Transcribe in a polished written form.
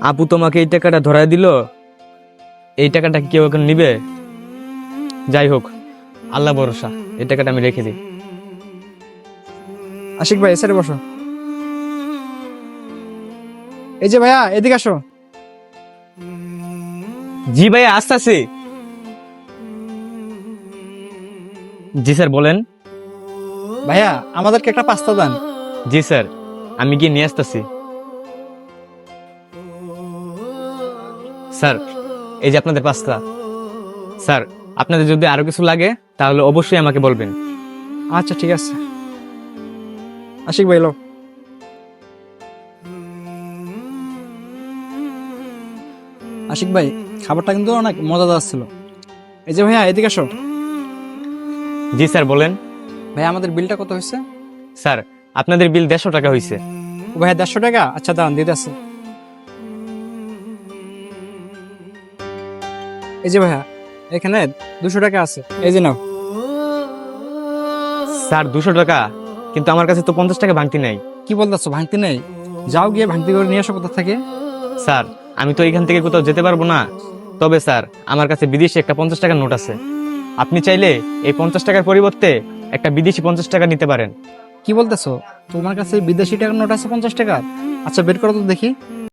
আপু তোমাকে এই টাকাটা ধরায় দিল, এই টাকাটা কি কেউ এখন নিবে? যাই হোক, আল্লাহ ভরসা, এই টাকাটা আমি রেখে দিই। আশিক ভাই এসে বসো। এই যে ভাইয়া এদিকে আসো। জি ভাইয়া, আসতেছি। জি স্যার, বলেন। ভাইয়া আমাদেরকে একটা পাস্তা দেন। জি স্যার, আমি গিয়ে নিয়ে আসতেছি। স্যার, এই যে আপনাদের পাস্তা। স্যার, আপনাদের যদি আরো কিছু লাগে তাহলে অবশ্যই আমাকে বলবেন। আচ্ছা ঠিক আছে। আশিক ভাই লো। আশিক ভাই খাবারটা কিন্তু অনেক মজাদার ছিল। এই যে ভাইয়া এদিকে আসো। জি স্যার, বলেন। ভাইয়া আমাদের বিলটা কত হয়েছে? স্যার, আপনাদের বিল 150 টাকা হয়েছে। ও ভাইয়া 150 টাকা, আচ্ছা দাঁড়ান দিতে আছে। এই যে ভাইয়া এখানে 200 টাকা আছে, এই যে নাও। স্যার, 200 টাকা? কিন্তু আমার কাছে তো 50 টাকা ভাঙতি নাই। কি বলতেছো ভাঙতি নেই? যাও গিয়ে ভাঙতি করে নিয়ে আসো কোথা থেকে। স্যার, আমি তো এখান থেকে কোথাও যেতে পারবো না। তবে স্যার, আমার কাছে বিদেশি একটা 50 টাকার নোট আছে। আপনি চাইলে এই 50 টাকার পরিবর্তে একটা বিদেশি 50 টাকা নিতে পারেন। কি বলতেছো? তোমার কাছে বিদেশি টাকার নোট আছে 50 টাকা? আচ্ছা বের করো তো দেখি।